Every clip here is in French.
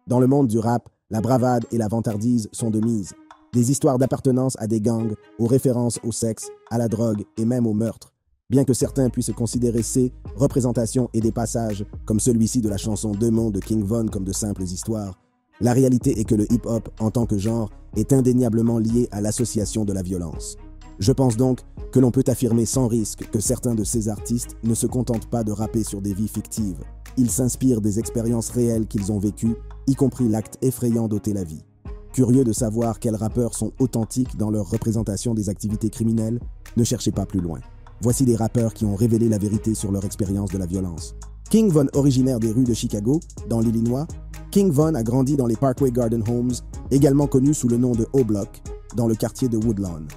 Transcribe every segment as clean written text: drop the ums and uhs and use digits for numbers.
Dans le monde du rap, la bravade et la vantardise sont de mise. Des histoires d'appartenance à des gangs, aux références au sexe, à la drogue et même au meurtre. Bien que certains puissent considérer ces représentations et des passages, comme celui-ci de la chanson Démon de King Von, comme de simples histoires, la réalité est que le hip-hop, en tant que genre, est indéniablement lié à l'association de la violence. Je pense donc que l'on peut affirmer sans risque que certains de ces artistes ne se contentent pas de rapper sur des vies fictives. Ils s'inspirent des expériences réelles qu'ils ont vécues, y compris l'acte effrayant d'ôter la vie. Curieux de savoir quels rappeurs sont authentiques dans leur représentation des activités criminelles, ne cherchez pas plus loin. Voici des rappeurs qui ont révélé la vérité sur leur expérience de la violence. King Von, originaire des rues de Chicago, dans l'Illinois, King Von a grandi dans les Parkway Garden Homes, également connu sous le nom de O-Block, dans le quartier de Woodlawn.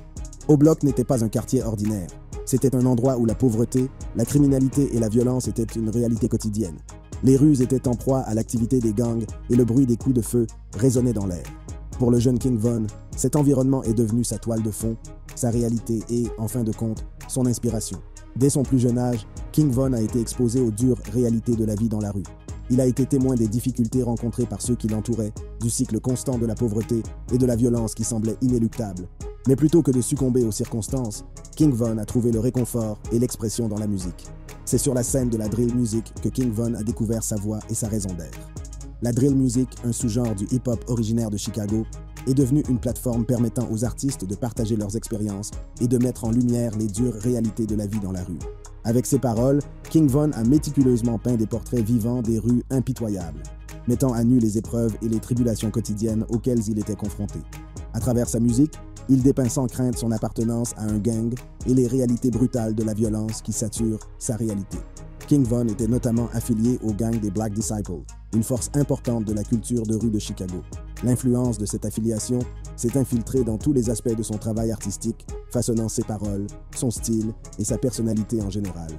O-Block n'était pas un quartier ordinaire. C'était un endroit où la pauvreté, la criminalité et la violence étaient une réalité quotidienne. Les rues étaient en proie à l'activité des gangs et le bruit des coups de feu résonnait dans l'air. Pour le jeune King Von, cet environnement est devenu sa toile de fond, sa réalité et, en fin de compte, son inspiration. Dès son plus jeune âge, King Von a été exposé aux dures réalités de la vie dans la rue. Il a été témoin des difficultés rencontrées par ceux qui l'entouraient, du cycle constant de la pauvreté et de la violence qui semblait inéluctable. Mais plutôt que de succomber aux circonstances, King Von a trouvé le réconfort et l'expression dans la musique. C'est sur la scène de la drill music que King Von a découvert sa voix et sa raison d'être. La drill music, un sous-genre du hip-hop originaire de Chicago, est devenue une plateforme permettant aux artistes de partager leurs expériences et de mettre en lumière les dures réalités de la vie dans la rue. Avec ses paroles, King Von a méticuleusement peint des portraits vivants des rues impitoyables, mettant à nu les épreuves et les tribulations quotidiennes auxquelles il était confronté. À travers sa musique, il dépeint sans crainte son appartenance à un gang et les réalités brutales de la violence qui saturent sa réalité. King Von était notamment affilié au gang des Black Disciples, une force importante de la culture de rue de Chicago. L'influence de cette affiliation s'est infiltrée dans tous les aspects de son travail artistique, façonnant ses paroles, son style et sa personnalité en général.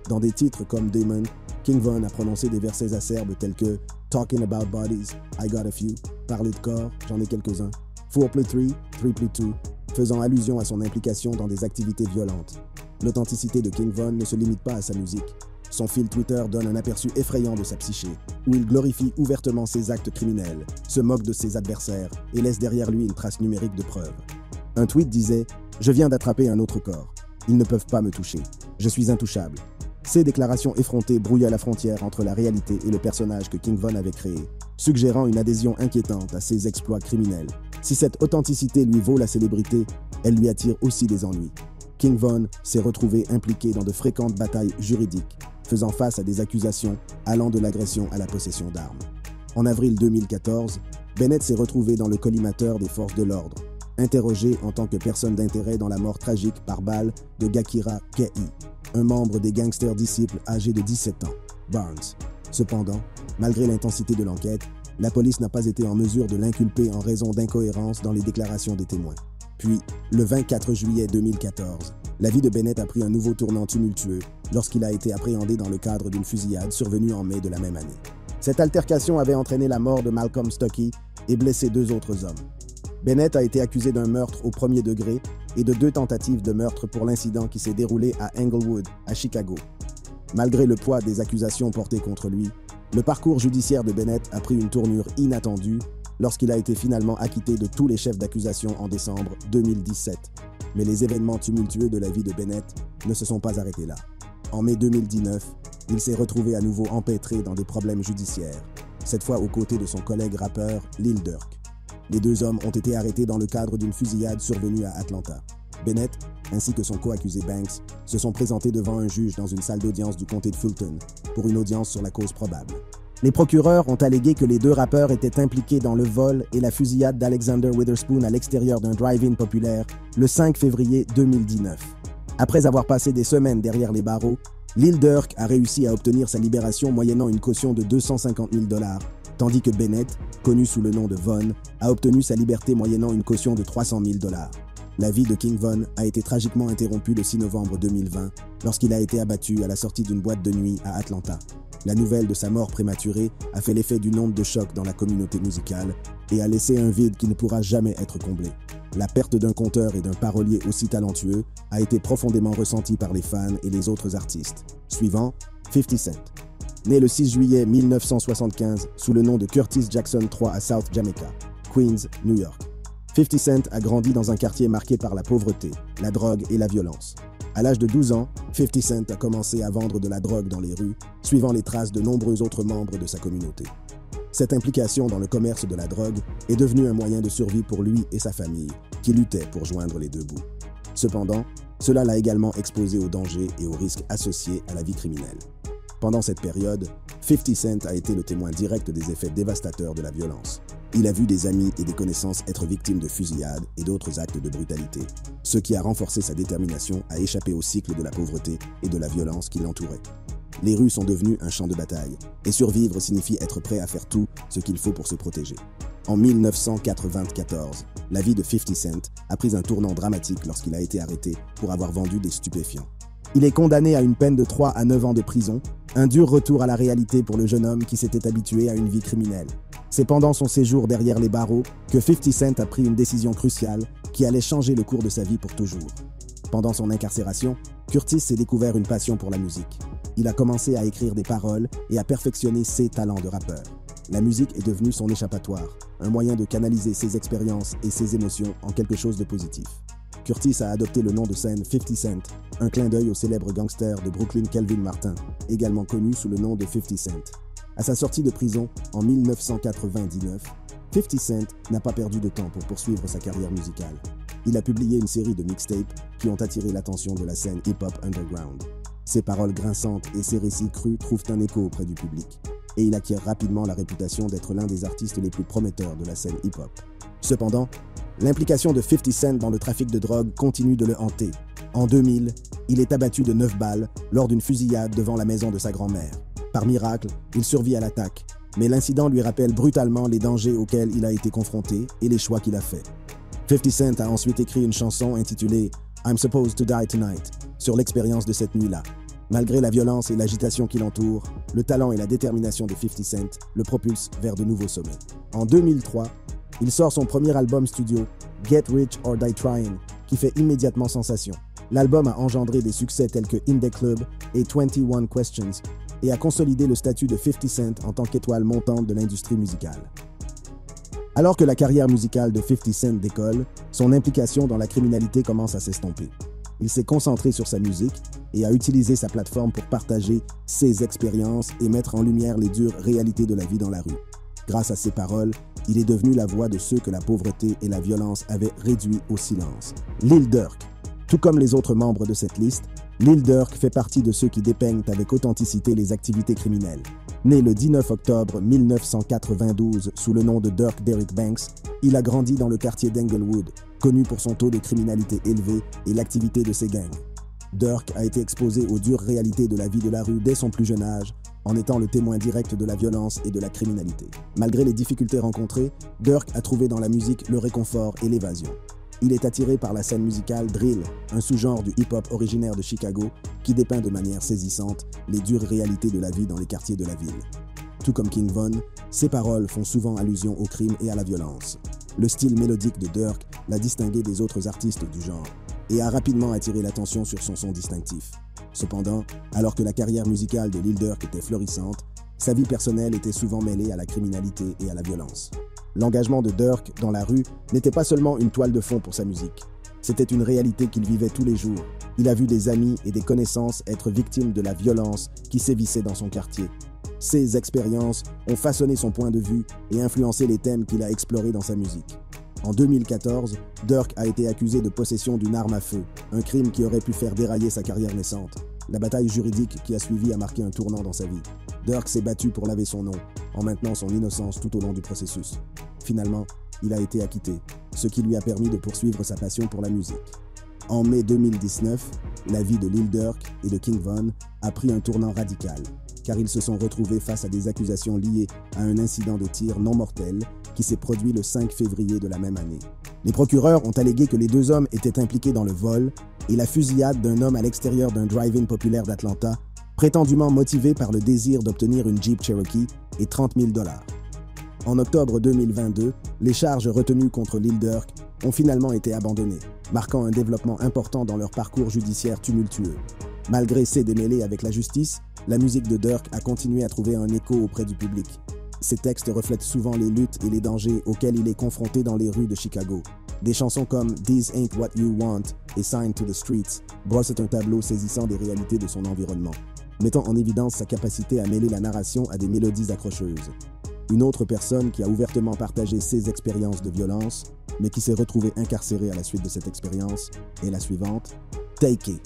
Dans des titres comme Demon, King Von a prononcé des versets acerbes tels que « Talking about bodies, I got a few »,« Parler de corps, j'en ai quelques-uns »,« 4 plus 3, 3 plus 2 », faisant allusion à son implication dans des activités violentes. L'authenticité de King Von ne se limite pas à sa musique. Son fil Twitter donne un aperçu effrayant de sa psyché, où il glorifie ouvertement ses actes criminels, se moque de ses adversaires et laisse derrière lui une trace numérique de preuves. Un tweet disait « Je viens d'attraper un autre corps. Ils ne peuvent pas me toucher. Je suis intouchable. » Ces déclarations effrontées brouillaient la frontière entre la réalité et le personnage que King Von avait créé, suggérant une adhésion inquiétante à ses exploits criminels. Si cette authenticité lui vaut la célébrité, elle lui attire aussi des ennuis. King Von s'est retrouvé impliqué dans de fréquentes batailles juridiques, faisant face à des accusations allant de l'agression à la possession d'armes. En avril 2014, Bennett s'est retrouvé dans le collimateur des forces de l'ordre, interrogé en tant que personne d'intérêt dans la mort tragique par balle de Gakira Kei, un membre des gangsters disciples âgé de 17 ans, Barnes. Cependant, malgré l'intensité de l'enquête, la police n'a pas été en mesure de l'inculper en raison d'incohérences dans les déclarations des témoins. Puis, le 24 juillet 2014, la vie de Bennett a pris un nouveau tournant tumultueux lorsqu'il a été appréhendé dans le cadre d'une fusillade survenue en mai de la même année. Cette altercation avait entraîné la mort de Malcolm Stuckey et blessé 2 autres hommes. Bennett a été accusé d'un meurtre au premier degré et de 2 tentatives de meurtre pour l'incident qui s'est déroulé à Englewood, à Chicago. Malgré le poids des accusations portées contre lui, le parcours judiciaire de Bennett a pris une tournure inattendue lorsqu'il a été finalement acquitté de tous les chefs d'accusation en décembre 2017. Mais les événements tumultueux de la vie de Bennett ne se sont pas arrêtés là. En mai 2019, il s'est retrouvé à nouveau empêtré dans des problèmes judiciaires, cette fois aux côtés de son collègue rappeur Lil Durk. Les 2 hommes ont été arrêtés dans le cadre d'une fusillade survenue à Atlanta. Bennett, ainsi que son co-accusé Banks, se sont présentés devant un juge dans une salle d'audience du comté de Fulton pour une audience sur la cause probable. Les procureurs ont allégué que les 2 rappeurs étaient impliqués dans le vol et la fusillade d'Alexander Witherspoon à l'extérieur d'un drive-in populaire le 5 février 2019. Après avoir passé des semaines derrière les barreaux, Lil Durk a réussi à obtenir sa libération moyennant une caution de 250 000 $, tandis que Bennett, connu sous le nom de Von, a obtenu sa liberté moyennant une caution de 300 000 $. La vie de King Von a été tragiquement interrompue le 6 novembre 2020 lorsqu'il a été abattu à la sortie d'une boîte de nuit à Atlanta. La nouvelle de sa mort prématurée a fait l'effet d'une onde de choc dans la communauté musicale et a laissé un vide qui ne pourra jamais être comblé. La perte d'un conteur et d'un parolier aussi talentueux a été profondément ressentie par les fans et les autres artistes. Suivant, 50 Cent. Né le 6 juillet 1975 sous le nom de Curtis Jackson III à South Jamaica, Queens, New York. 50 Cent a grandi dans un quartier marqué par la pauvreté, la drogue et la violence. À l'âge de 12 ans, 50 Cent a commencé à vendre de la drogue dans les rues, suivant les traces de nombreux autres membres de sa communauté. Cette implication dans le commerce de la drogue est devenue un moyen de survie pour lui et sa famille, qui luttaient pour joindre les deux bouts. Cependant, cela l'a également exposé aux dangers et aux risques associés à la vie criminelle. Pendant cette période, 50 Cent a été le témoin direct des effets dévastateurs de la violence. Il a vu des amis et des connaissances être victimes de fusillades et d'autres actes de brutalité, ce qui a renforcé sa détermination à échapper au cycle de la pauvreté et de la violence qui l'entourait. Les rues sont devenues un champ de bataille, et survivre signifie être prêt à faire tout ce qu'il faut pour se protéger. En 1994, la vie de 50 Cent a pris un tournant dramatique lorsqu'il a été arrêté pour avoir vendu des stupéfiants. Il est condamné à une peine de 3 à 9 ans de prison, un dur retour à la réalité pour le jeune homme qui s'était habitué à une vie criminelle. C'est pendant son séjour derrière les barreaux que 50 Cent a pris une décision cruciale qui allait changer le cours de sa vie pour toujours. Pendant son incarcération, Curtis s'est découvert une passion pour la musique. Il a commencé à écrire des paroles et à perfectionner ses talents de rappeur. La musique est devenue son échappatoire, un moyen de canaliser ses expériences et ses émotions en quelque chose de positif. Curtis a adopté le nom de scène 50 Cent, un clin d'œil au célèbre gangster de Brooklyn Kelvin Martin, également connu sous le nom de 50 Cent. À sa sortie de prison en 1999, 50 Cent n'a pas perdu de temps pour poursuivre sa carrière musicale. Il a publié une série de mixtapes qui ont attiré l'attention de la scène hip-hop underground. Ses paroles grinçantes et ses récits crus trouvent un écho auprès du public, et il acquiert rapidement la réputation d'être l'un des artistes les plus prometteurs de la scène hip-hop. Cependant, l'implication de 50 Cent dans le trafic de drogue continue de le hanter. En 2000, il est abattu de 9 balles lors d'une fusillade devant la maison de sa grand-mère. Par miracle, il survit à l'attaque, mais l'incident lui rappelle brutalement les dangers auxquels il a été confronté et les choix qu'il a faits. 50 Cent a ensuite écrit une chanson intitulée « I'm Supposed to Die Tonight » sur l'expérience de cette nuit-là. Malgré la violence et l'agitation qui l'entourent, le talent et la détermination de 50 Cent le propulsent vers de nouveaux sommets. En 2003, il sort son premier album studio, Get Rich or Die Trying, qui fait immédiatement sensation. L'album a engendré des succès tels que In The Club et 21 Questions et a consolidé le statut de 50 Cent en tant qu'étoile montante de l'industrie musicale. Alors que la carrière musicale de 50 Cent décolle, son implication dans la criminalité commence à s'estomper. Il s'est concentré sur sa musique et a utilisé sa plateforme pour partager ses expériences et mettre en lumière les dures réalités de la vie dans la rue. Grâce à ses paroles, il est devenu la voix de ceux que la pauvreté et la violence avaient réduit au silence. Lil Durk. Tout comme les autres membres de cette liste, Lil Durk fait partie de ceux qui dépeignent avec authenticité les activités criminelles. Né le 19 octobre 1992 sous le nom de Durk Derrick Banks, il a grandi dans le quartier d'Englewood, connu pour son taux de criminalité élevé et l'activité de ses gangs. Durk a été exposé aux dures réalités de la vie de la rue dès son plus jeune âge, en étant le témoin direct de la violence et de la criminalité. Malgré les difficultés rencontrées, Durk a trouvé dans la musique le réconfort et l'évasion. Il est attiré par la scène musicale drill, un sous-genre du hip-hop originaire de Chicago qui dépeint de manière saisissante les dures réalités de la vie dans les quartiers de la ville. Tout comme King Von, ses paroles font souvent allusion au crime et à la violence. Le style mélodique de Durk l'a distingué des autres artistes du genre et a rapidement attiré l'attention sur son son distinctif. Cependant, alors que la carrière musicale de Lil Durk était florissante, sa vie personnelle était souvent mêlée à la criminalité et à la violence. L'engagement de Durk dans la rue n'était pas seulement une toile de fond pour sa musique. C'était une réalité qu'il vivait tous les jours. Il a vu des amis et des connaissances être victimes de la violence qui sévissait dans son quartier. Ces expériences ont façonné son point de vue et influencé les thèmes qu'il a explorés dans sa musique. En 2014, Durk a été accusé de possession d'une arme à feu, un crime qui aurait pu faire dérailler sa carrière naissante. La bataille juridique qui a suivi a marqué un tournant dans sa vie. Durk s'est battu pour laver son nom, en maintenant son innocence tout au long du processus. Finalement, il a été acquitté, ce qui lui a permis de poursuivre sa passion pour la musique. En mai 2019, la vie de Lil Durk et de King Von a pris un tournant radical, car ils se sont retrouvés face à des accusations liées à un incident de tir non mortel qui s'est produit le 5 février de la même année. Les procureurs ont allégué que les deux hommes étaient impliqués dans le vol et la fusillade d'un homme à l'extérieur d'un drive-in populaire d'Atlanta, prétendument motivé par le désir d'obtenir une Jeep Cherokee et $30 000. En octobre 2022, les charges retenues contre Lil Durk ont finalement été abandonnés, marquant un développement important dans leur parcours judiciaire tumultueux. Malgré ses démêlés avec la justice, la musique de Durk a continué à trouver un écho auprès du public. Ses textes reflètent souvent les luttes et les dangers auxquels il est confronté dans les rues de Chicago. Des chansons comme These Ain't What You Want et Sign to the Streets brossent un tableau saisissant des réalités de son environnement, mettant en évidence sa capacité à mêler la narration à des mélodies accrocheuses. Une autre personne qui a ouvertement partagé ses expériences de violence, mais qui s'est retrouvée incarcérée à la suite de cette expérience, est la suivante, Tay-K.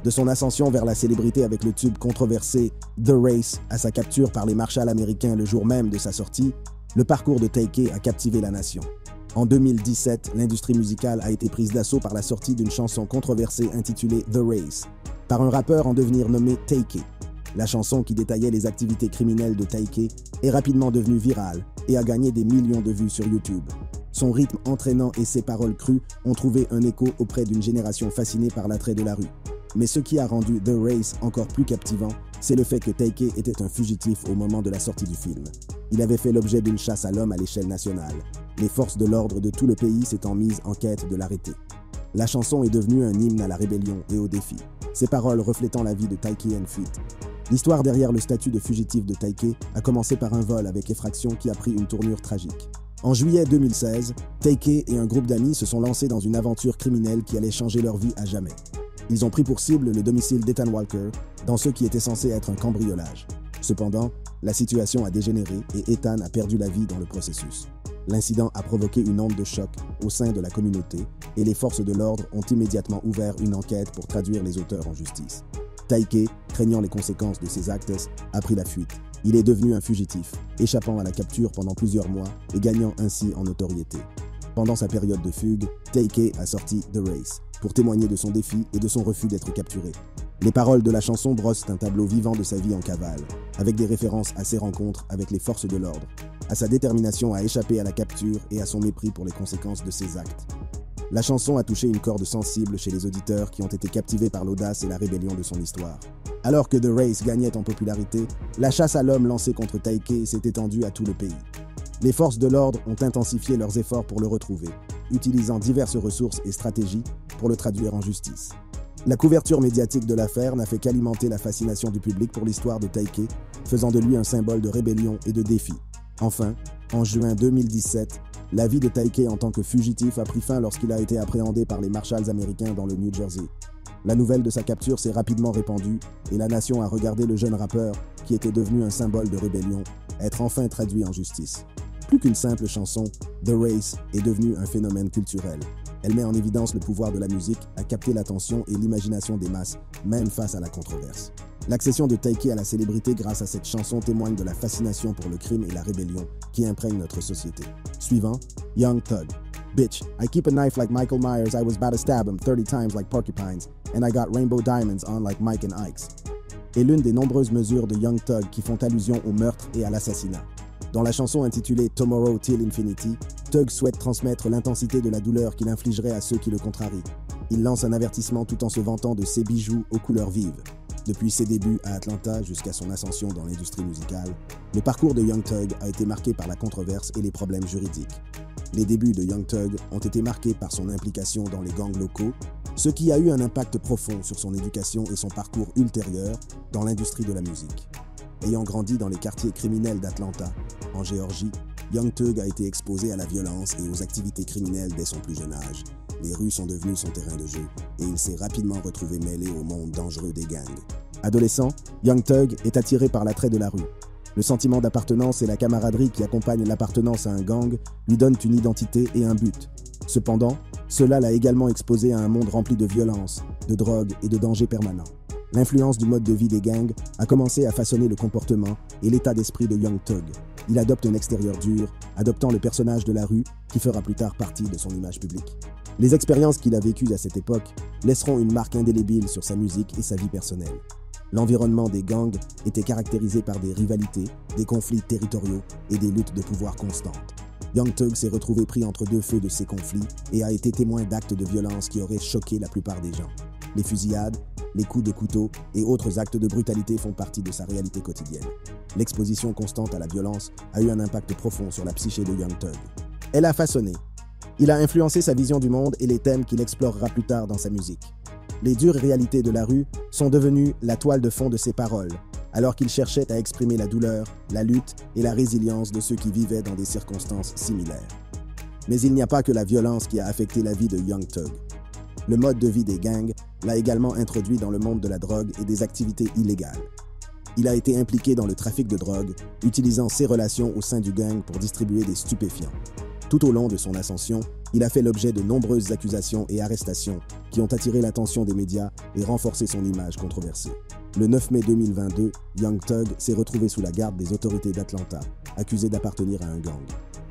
De son ascension vers la célébrité avec le tube controversé The Race à sa capture par les marshals américains le jour même de sa sortie, le parcours de Tay-K a captivé la nation. En 2017, l'industrie musicale a été prise d'assaut par la sortie d'une chanson controversée intitulée The Race, par un rappeur en devenir nommé Tay-K. La chanson qui détaillait les activités criminelles de Tay-K est rapidement devenue virale et a gagné des millions de vues sur YouTube. Son rythme entraînant et ses paroles crues ont trouvé un écho auprès d'une génération fascinée par l'attrait de la rue. Mais ce qui a rendu The Race encore plus captivant, c'est le fait que Tay-K était un fugitif au moment de la sortie du film. Il avait fait l'objet d'une chasse à l'homme à l'échelle nationale, les forces de l'ordre de tout le pays s'étant mises en quête de l'arrêter. La chanson est devenue un hymne à la rébellion et au défi, ses paroles reflétant la vie de Tay-K and Fuite. L'histoire derrière le statut de fugitif de Tay-K a commencé par un vol avec effraction qui a pris une tournure tragique. En juillet 2016, Tay-K et un groupe d'amis se sont lancés dans une aventure criminelle qui allait changer leur vie à jamais. Ils ont pris pour cible le domicile d'Ethan Walker, dans ce qui était censé être un cambriolage. Cependant, la situation a dégénéré et Ethan a perdu la vie dans le processus. L'incident a provoqué une onde de choc au sein de la communauté et les forces de l'ordre ont immédiatement ouvert une enquête pour traduire les auteurs en justice. Tay-K, craignant les conséquences de ses actes, a pris la fuite. Il est devenu un fugitif, échappant à la capture pendant plusieurs mois et gagnant ainsi en notoriété. Pendant sa période de fugue, Tay-K a sorti The Race pour témoigner de son défi et de son refus d'être capturé. Les paroles de la chanson brossent un tableau vivant de sa vie en cavale, avec des références à ses rencontres avec les forces de l'ordre, à sa détermination à échapper à la capture et à son mépris pour les conséquences de ses actes. La chanson a touché une corde sensible chez les auditeurs qui ont été captivés par l'audace et la rébellion de son histoire. Alors que The Race gagnait en popularité, la chasse à l'homme lancée contre Tay-K s'est étendue à tout le pays. Les forces de l'ordre ont intensifié leurs efforts pour le retrouver, utilisant diverses ressources et stratégies pour le traduire en justice. La couverture médiatique de l'affaire n'a fait qu'alimenter la fascination du public pour l'histoire de Tay-K, faisant de lui un symbole de rébellion et de défi. Enfin, en juin 2017, la vie de Tay-K en tant que fugitif a pris fin lorsqu'il a été appréhendé par les marshals américains dans le New Jersey. La nouvelle de sa capture s'est rapidement répandue et la nation a regardé le jeune rappeur, qui était devenu un symbole de rébellion, être enfin traduit en justice. Plus qu'une simple chanson, The Race est devenue un phénomène culturel. Elle met en évidence le pouvoir de la musique à capter l'attention et l'imagination des masses, même face à la controverse. L'accession de Tay-K à la célébrité grâce à cette chanson témoigne de la fascination pour le crime et la rébellion qui imprègne notre société. Suivant, Young Thug. Bitch, I keep a knife like Michael Myers, I was about to stab him 30 times like porcupines, and I got rainbow diamonds on like Mike and Ike's. Est l'une des nombreuses mesures de Young Thug qui font allusion au meurtre et à l'assassinat. Dans la chanson intitulée Tomorrow Till Infinity, Thug souhaite transmettre l'intensité de la douleur qu'il infligerait à ceux qui le contrarient. Il lance un avertissement tout en se vantant de ses bijoux aux couleurs vives. Depuis ses débuts à Atlanta jusqu'à son ascension dans l'industrie musicale, le parcours de Young Thug a été marqué par la controverse et les problèmes juridiques. Les débuts de Young Thug ont été marqués par son implication dans les gangs locaux, ce qui a eu un impact profond sur son éducation et son parcours ultérieur dans l'industrie de la musique. Ayant grandi dans les quartiers criminels d'Atlanta, en Géorgie, Young Thug a été exposé à la violence et aux activités criminelles dès son plus jeune âge. Les rues sont devenues son terrain de jeu et il s'est rapidement retrouvé mêlé au monde dangereux des gangs. Adolescent, Young Thug est attiré par l'attrait de la rue. Le sentiment d'appartenance et la camaraderie qui accompagnent l'appartenance à un gang lui donnent une identité et un but. Cependant, cela l'a également exposé à un monde rempli de violence, de drogue et de dangers permanents. L'influence du mode de vie des gangs a commencé à façonner le comportement et l'état d'esprit de Young Thug. Il adopte un extérieur dur, adoptant le personnage de la rue qui fera plus tard partie de son image publique. Les expériences qu'il a vécues à cette époque laisseront une marque indélébile sur sa musique et sa vie personnelle. L'environnement des gangs était caractérisé par des rivalités, des conflits territoriaux et des luttes de pouvoir constantes. Young Thug s'est retrouvé pris entre deux feux de ces conflits et a été témoin d'actes de violence qui auraient choqué la plupart des gens. Les fusillades, les coups de couteau et autres actes de brutalité font partie de sa réalité quotidienne. L'exposition constante à la violence a eu un impact profond sur la psyché de Young Thug. Elle a façonné Il a influencé sa vision du monde et les thèmes qu'il explorera plus tard dans sa musique. Les dures réalités de la rue sont devenues la toile de fond de ses paroles, alors qu'il cherchait à exprimer la douleur, la lutte et la résilience de ceux qui vivaient dans des circonstances similaires. Mais il n'y a pas que la violence qui a affecté la vie de Young Thug. Le mode de vie des gangs l'a également introduit dans le monde de la drogue et des activités illégales. Il a été impliqué dans le trafic de drogue, utilisant ses relations au sein du gang pour distribuer des stupéfiants. Tout au long de son ascension, il a fait l'objet de nombreuses accusations et arrestations qui ont attiré l'attention des médias et renforcé son image controversée. Le 9 mai 2022, Young Thug s'est retrouvé sous la garde des autorités d'Atlanta, accusé d'appartenir à un gang.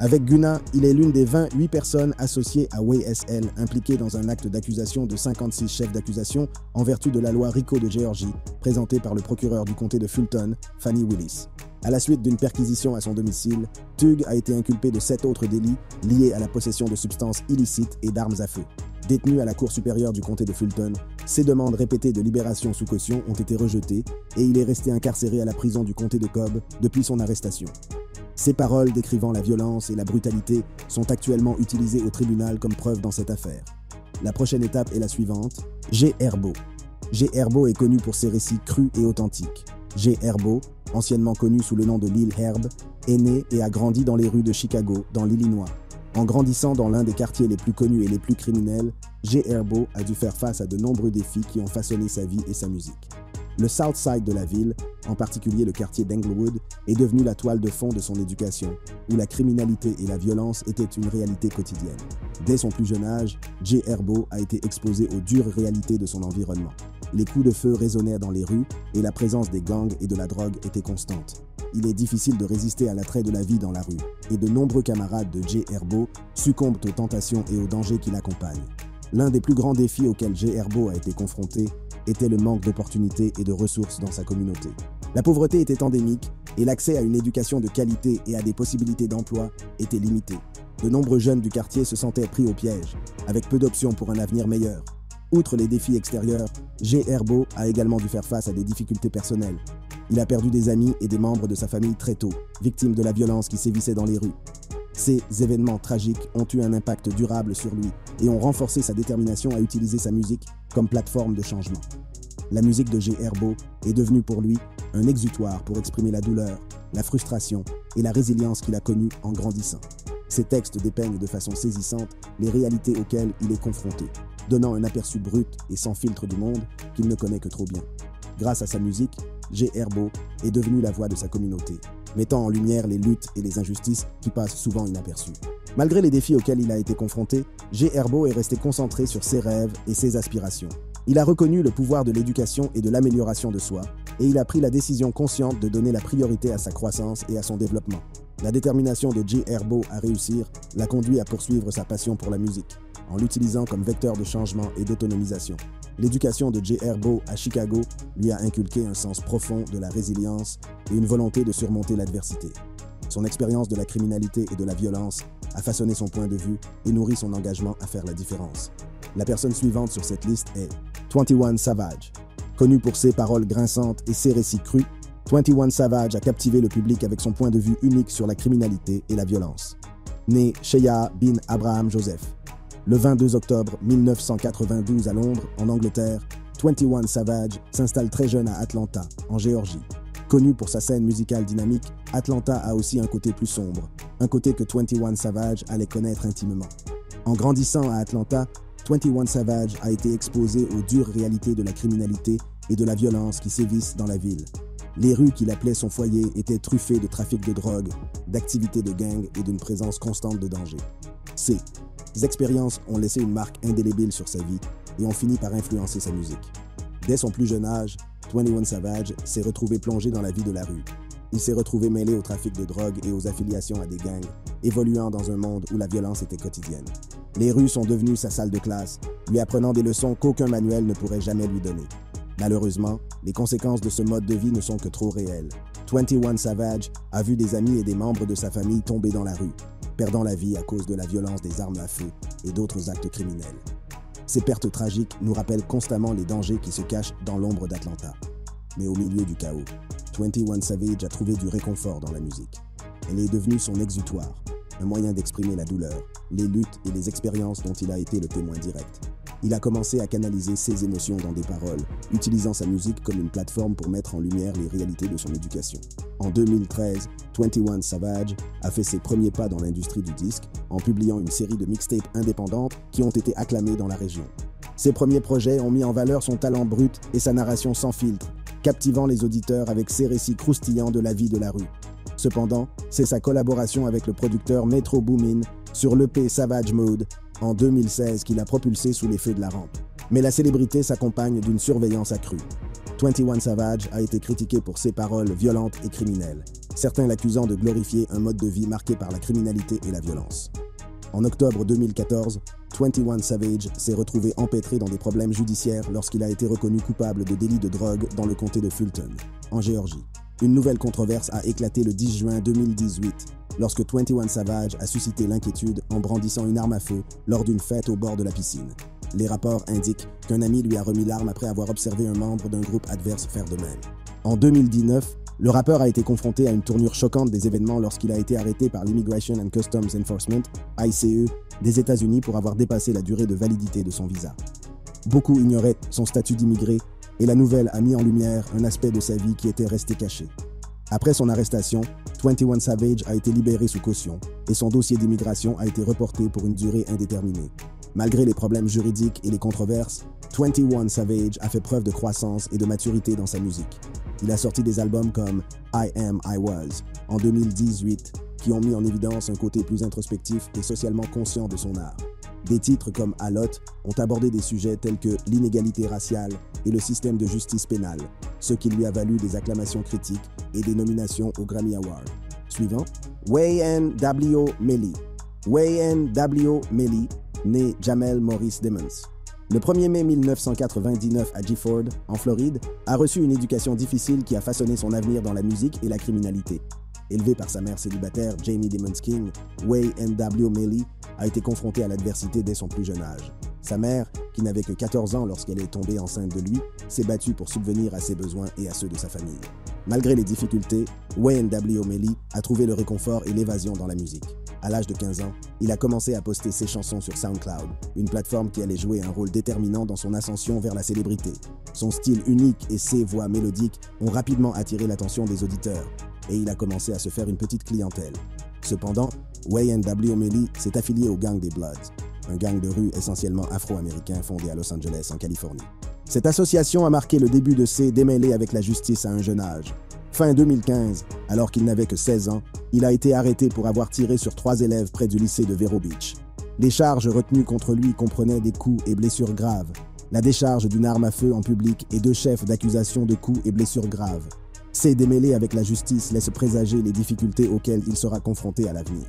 Avec Gunna, il est l'une des 28 personnes associées à WaySL impliquées dans un acte d'accusation de 56 chefs d'accusation en vertu de la loi RICO de Géorgie, présentée par le procureur du comté de Fulton, Fannie Willis. À la suite d'une perquisition à son domicile, Thug a été inculpé de 7 autres délits liés à la possession de substances illicites et d'armes à feu. Détenu à la Cour supérieure du comté de Fulton, ses demandes répétées de libération sous caution ont été rejetées et il est resté incarcéré à la prison du comté de Cobb depuis son arrestation. Ses paroles décrivant la violence et la brutalité sont actuellement utilisées au tribunal comme preuve dans cette affaire. La prochaine étape est la suivante. G. Herbo. G. Herbo est connu pour ses récits crus et authentiques. G. Herbo, anciennement connu sous le nom de Lil Herb, est né et a grandi dans les rues de Chicago, dans l'Illinois. En grandissant dans l'un des quartiers les plus connus et les plus criminels, G. Herbo a dû faire face à de nombreux défis qui ont façonné sa vie et sa musique. Le South Side de la ville, en particulier le quartier d'Englewood, est devenu la toile de fond de son éducation, où la criminalité et la violence étaient une réalité quotidienne. Dès son plus jeune âge, G. Herbo a été exposé aux dures réalités de son environnement. Les coups de feu résonnaient dans les rues et la présence des gangs et de la drogue était constante. Il est difficile de résister à l'attrait de la vie dans la rue, et de nombreux camarades de G. Herbo succombent aux tentations et aux dangers qui l'accompagnent. L'un des plus grands défis auxquels G. Herbo a été confronté était le manque d'opportunités et de ressources dans sa communauté. La pauvreté était endémique et l'accès à une éducation de qualité et à des possibilités d'emploi était limité. De nombreux jeunes du quartier se sentaient pris au piège, avec peu d'options pour un avenir meilleur. Outre les défis extérieurs, G. Herbo a également dû faire face à des difficultés personnelles. Il a perdu des amis et des membres de sa famille très tôt, victimes de la violence qui sévissait dans les rues. Ces événements tragiques ont eu un impact durable sur lui et ont renforcé sa détermination à utiliser sa musique comme plateforme de changement. La musique de G. Herbo est devenue pour lui un exutoire pour exprimer la douleur, la frustration et la résilience qu'il a connue en grandissant. Ses textes dépeignent de façon saisissante les réalités auxquelles il est confronté, donnant un aperçu brut et sans filtre du monde qu'il ne connaît que trop bien. Grâce à sa musique, G. Herbo est devenu la voix de sa communauté, mettant en lumière les luttes et les injustices qui passent souvent inaperçues. Malgré les défis auxquels il a été confronté, G. Herbo est resté concentré sur ses rêves et ses aspirations. Il a reconnu le pouvoir de l'éducation et de l'amélioration de soi, et il a pris la décision consciente de donner la priorité à sa croissance et à son développement. La détermination de G. Herbo à réussir l'a conduit à poursuivre sa passion pour la musique, en l'utilisant comme vecteur de changement et d'autonomisation. L'éducation de G. Herbo à Chicago lui a inculqué un sens profond de la résilience et une volonté de surmonter l'adversité. Son expérience de la criminalité et de la violence a façonné son point de vue et nourri son engagement à faire la différence. La personne suivante sur cette liste est 21 Savage. Connu pour ses paroles grinçantes et ses récits crus, 21 Savage a captivé le public avec son point de vue unique sur la criminalité et la violence. Né Shea bin Abraham Joseph, le 22 octobre 1992 à Londres, en Angleterre, 21 Savage s'installe très jeune à Atlanta, en Géorgie. Connu pour sa scène musicale dynamique, Atlanta a aussi un côté plus sombre, un côté que 21 Savage allait connaître intimement. En grandissant à Atlanta, 21 Savage a été exposé aux dures réalités de la criminalité et de la violence qui sévissent dans la ville. Les rues qu'il appelait son foyer étaient truffées de trafic de drogue, d'activités de gang et d'une présence constante de danger. Ces expériences ont laissé une marque indélébile sur sa vie et ont fini par influencer sa musique. Dès son plus jeune âge, 21 Savage s'est retrouvé plongé dans la vie de la rue. Il s'est retrouvé mêlé au trafic de drogue et aux affiliations à des gangs, évoluant dans un monde où la violence était quotidienne. Les rues sont devenues sa salle de classe, lui apprenant des leçons qu'aucun manuel ne pourrait jamais lui donner. Malheureusement, les conséquences de ce mode de vie ne sont que trop réelles. 21 Savage a vu des amis et des membres de sa famille tomber dans la rue, perdant la vie à cause de la violence des armes à feu et d'autres actes criminels. Ces pertes tragiques nous rappellent constamment les dangers qui se cachent dans l'ombre d'Atlanta. Mais au milieu du chaos, 21 Savage a trouvé du réconfort dans la musique. Elle est devenue son exutoire, un moyen d'exprimer la douleur, les luttes et les expériences dont il a été le témoin direct. Il a commencé à canaliser ses émotions dans des paroles, utilisant sa musique comme une plateforme pour mettre en lumière les réalités de son éducation. En 2013, 21 Savage a fait ses premiers pas dans l'industrie du disque en publiant une série de mixtapes indépendantes qui ont été acclamées dans la région. Ses premiers projets ont mis en valeur son talent brut et sa narration sans filtre, captivant les auditeurs avec ses récits croustillants de la vie de la rue. Cependant, c'est sa collaboration avec le producteur Metro Boomin sur l'EP Savage Mode en 2016 qui l'a propulsé sous les feux de la rampe. Mais la célébrité s'accompagne d'une surveillance accrue. 21 Savage a été critiqué pour ses paroles violentes et criminelles, certains l'accusant de glorifier un mode de vie marqué par la criminalité et la violence. En octobre 2014, 21 Savage s'est retrouvé empêtré dans des problèmes judiciaires lorsqu'il a été reconnu coupable de délits de drogue dans le comté de Fulton, en Géorgie. Une nouvelle controverse a éclaté le 10 juin 2018, lorsque 21 Savage a suscité l'inquiétude en brandissant une arme à feu lors d'une fête au bord de la piscine. Les rapports indiquent qu'un ami lui a remis l'arme après avoir observé un membre d'un groupe adverse faire de même. En 2019, le rappeur a été confronté à une tournure choquante des événements lorsqu'il a été arrêté par l'Immigration and Customs Enforcement, ICE, des États-Unis pour avoir dépassé la durée de validité de son visa. Beaucoup ignoraient son statut d'immigré et la nouvelle a mis en lumière un aspect de sa vie qui était resté caché. Après son arrestation, 21 Savage a été libéré sous caution et son dossier d'immigration a été reporté pour une durée indéterminée. Malgré les problèmes juridiques et les controverses, 21 Savage a fait preuve de croissance et de maturité dans sa musique. Il a sorti des albums comme I Am I Was en 2018 qui ont mis en évidence un côté plus introspectif et socialement conscient de son art. Des titres comme Alot ont abordé des sujets tels que l'inégalité raciale et le système de justice pénale, ce qui lui a valu des acclamations critiques et des nominations aux Grammy Awards. Suivant, Wayne W. Melly. Wayne W. Melly, né Jamel Maurice Demons. Le 1er mai 1999 à Gifford, en Floride, a reçu une éducation difficile qui a façonné son avenir dans la musique et la criminalité. Élevé par sa mère célibataire Jamie Demons King, Wayne W. Melly a été confronté à l'adversité dès son plus jeune âge. Sa mère, qui n'avait que 14 ans lorsqu'elle est tombée enceinte de lui, s'est battue pour subvenir à ses besoins et à ceux de sa famille. Malgré les difficultés, Wayne W. Melly a trouvé le réconfort et l'évasion dans la musique. À l'âge de 15 ans, il a commencé à poster ses chansons sur SoundCloud, une plateforme qui allait jouer un rôle déterminant dans son ascension vers la célébrité. Son style unique et ses voix mélodiques ont rapidement attiré l'attention des auditeurs, et il a commencé à se faire une petite clientèle. Cependant, Wayne W. Melly s'est affilié au gang des Bloods, un gang de rue essentiellement afro-américain fondé à Los Angeles, en Californie. Cette association a marqué le début de ses démêlés avec la justice à un jeune âge. Fin 2015, alors qu'il n'avait que 16 ans, il a été arrêté pour avoir tiré sur 3 élèves près du lycée de Vero Beach. Les charges retenues contre lui comprenaient des coups et blessures graves, la décharge d'une arme à feu en public et 2 chefs d'accusation de coups et blessures graves. Ces démêlés avec la justice laissent présager les difficultés auxquelles il sera confronté à l'avenir.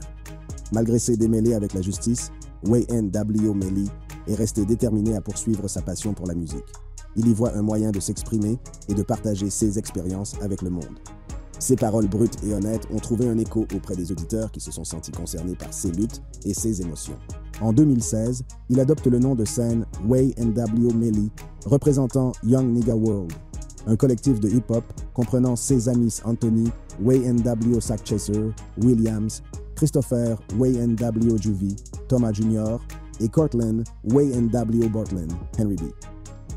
Malgré ces démêlés avec la justice, Wayne W. Melly est resté déterminé à poursuivre sa passion pour la musique. Il y voit un moyen de s'exprimer et de partager ses expériences avec le monde. Ses paroles brutes et honnêtes ont trouvé un écho auprès des auditeurs qui se sont sentis concernés par ses luttes et ses émotions. En 2016, il adopte le nom de scène Wayne W. Melly, représentant Young Nigga World, un collectif de hip-hop comprenant Sesamis Anthony, Wayne W. Sackchaser, Williams, Christopher Wayne W. Juvie, Thomas Jr. et Cortland Wayne W. Bortland, Henry B.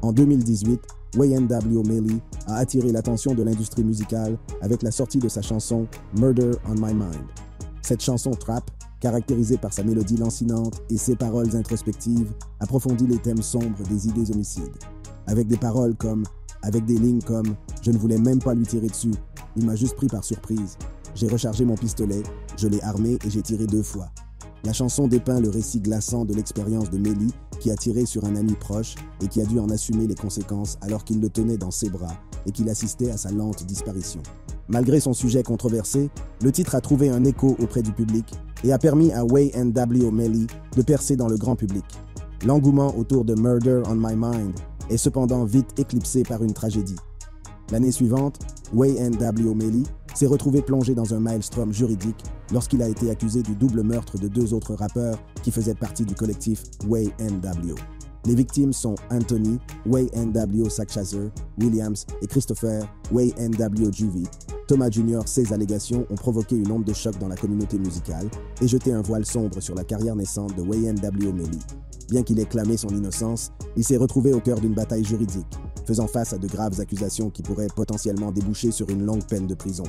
En 2018, Wayne W. Melly a attiré l'attention de l'industrie musicale avec la sortie de sa chanson Murder on My Mind. Cette chanson trap, caractérisée par sa mélodie lancinante et ses paroles introspectives, approfondit les thèmes sombres des idées homicides. Avec des lignes comme « Je ne voulais même pas lui tirer dessus, il m'a juste pris par surprise. J'ai rechargé mon pistolet, je l'ai armé et j'ai tiré 2 fois. » La chanson dépeint le récit glaçant de l'expérience de Melly qui a tiré sur un ami proche et qui a dû en assumer les conséquences alors qu'il le tenait dans ses bras et qu'il assistait à sa lente disparition. Malgré son sujet controversé, le titre a trouvé un écho auprès du public et a permis à Wayne W. Melly de percer dans le grand public. L'engouement autour de Murder on My Mind est cependant vite éclipsé par une tragédie. L'année suivante, Wayne W. Melly s'est retrouvé plongé dans un maelstrom juridique lorsqu'il a été accusé du double meurtre de 2 autres rappeurs qui faisaient partie du collectif Wayne W. Les victimes sont Anthony, Way N.W. Sackchaser, Williams et Christopher, Way N.W. Juvie. Thomas Jr., ces allégations ont provoqué une onde de choc dans la communauté musicale et jeté un voile sombre sur la carrière naissante de Way N.W. Melly. Bien qu'il ait clamé son innocence, il s'est retrouvé au cœur d'une bataille juridique, faisant face à de graves accusations qui pourraient potentiellement déboucher sur une longue peine de prison.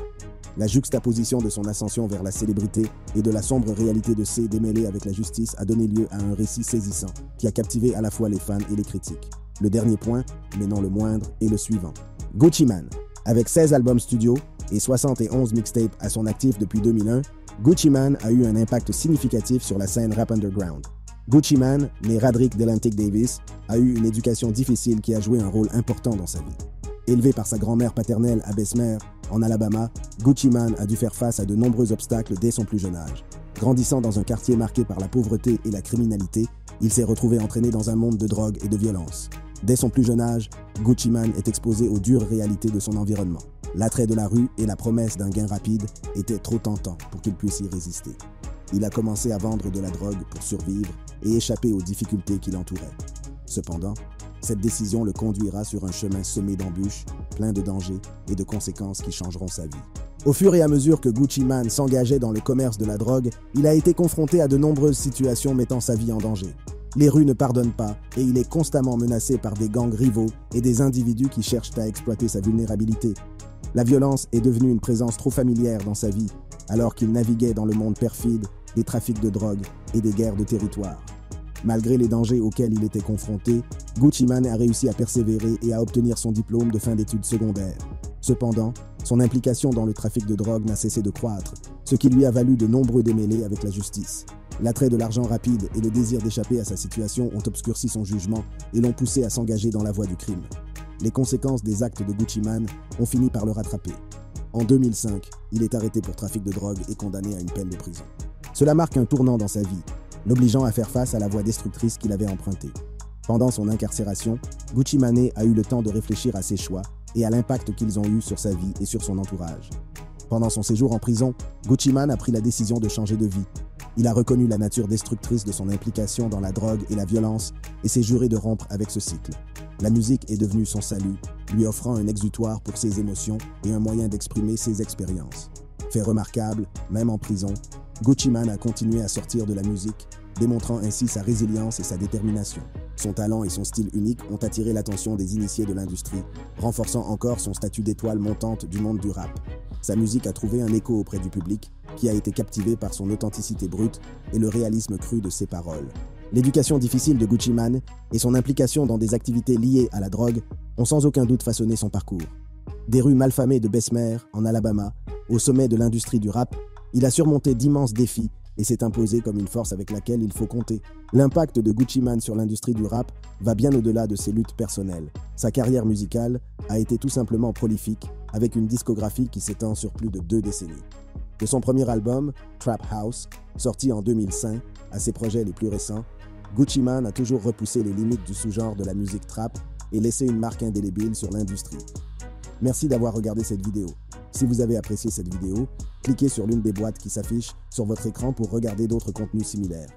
La juxtaposition de son ascension vers la célébrité et de la sombre réalité de ses démêlés avec la justice a donné lieu à un récit saisissant qui a captivé à la fois les fans et les critiques. Le dernier point, mais non le moindre, est le suivant. Gucci Mane. Avec 16 albums studio et 71 mixtapes à son actif depuis 2001, Gucci Mane a eu un impact significatif sur la scène rap underground. Gucci Mane, né Radrick Delantic Davis, a eu une éducation difficile qui a joué un rôle important dans sa vie. Élevé par sa grand-mère paternelle à Bessemer, en Alabama, Gucci Mane a dû faire face à de nombreux obstacles dès son plus jeune âge. Grandissant dans un quartier marqué par la pauvreté et la criminalité, il s'est retrouvé entraîné dans un monde de drogue et de violence. Dès son plus jeune âge, Gucci Mane est exposé aux dures réalités de son environnement. L'attrait de la rue et la promesse d'un gain rapide étaient trop tentants pour qu'il puisse y résister. Il a commencé à vendre de la drogue pour survivre et échapper aux difficultés qui l'entouraient. Cependant, cette décision le conduira sur un chemin semé d'embûches, plein de dangers et de conséquences qui changeront sa vie. Au fur et à mesure que Gucci Mane s'engageait dans le commerce de la drogue, il a été confronté à de nombreuses situations mettant sa vie en danger. Les rues ne pardonnent pas et il est constamment menacé par des gangs rivaux et des individus qui cherchent à exploiter sa vulnérabilité. La violence est devenue une présence trop familière dans sa vie, alors qu'il naviguait dans le monde perfide des trafics de drogue et des guerres de territoire. Malgré les dangers auxquels il était confronté, Gucci Mane a réussi à persévérer et à obtenir son diplôme de fin d'études secondaires. Cependant, son implication dans le trafic de drogue n'a cessé de croître, ce qui lui a valu de nombreux démêlés avec la justice. L'attrait de l'argent rapide et le désir d'échapper à sa situation ont obscurci son jugement et l'ont poussé à s'engager dans la voie du crime. Les conséquences des actes de Gucci Mane ont fini par le rattraper. En 2005, il est arrêté pour trafic de drogue et condamné à une peine de prison. Cela marque un tournant dans sa vie, l'obligeant à faire face à la voie destructrice qu'il avait empruntée. Pendant son incarcération, Gucci Mane a eu le temps de réfléchir à ses choix et à l'impact qu'ils ont eu sur sa vie et sur son entourage. Pendant son séjour en prison, Gucci Mane a pris la décision de changer de vie. Il a reconnu la nature destructrice de son implication dans la drogue et la violence et s'est juré de rompre avec ce cycle. La musique est devenue son salut, lui offrant un exutoire pour ses émotions et un moyen d'exprimer ses expériences. Fait remarquable, même en prison, Gucci Mane a continué à sortir de la musique, démontrant ainsi sa résilience et sa détermination. Son talent et son style unique ont attiré l'attention des initiés de l'industrie, renforçant encore son statut d'étoile montante du monde du rap. Sa musique a trouvé un écho auprès du public, qui a été captivé par son authenticité brute et le réalisme cru de ses paroles. L'éducation difficile de Gucci Mane et son implication dans des activités liées à la drogue ont sans aucun doute façonné son parcours. Des rues malfamées de Bessemer, en Alabama, au sommet de l'industrie du rap, il a surmonté d'immenses défis et s'est imposé comme une force avec laquelle il faut compter. L'impact de Gucci Mane sur l'industrie du rap va bien au-delà de ses luttes personnelles. Sa carrière musicale a été tout simplement prolifique, avec une discographie qui s'étend sur plus de 2 décennies. De son premier album, Trap House, sorti en 2005, à ses projets les plus récents, Gucci Mane a toujours repoussé les limites du sous-genre de la musique trap et laissé une marque indélébile sur l'industrie. Merci d'avoir regardé cette vidéo. Si vous avez apprécié cette vidéo, cliquez sur l'une des boîtes qui s'affichent sur votre écran pour regarder d'autres contenus similaires.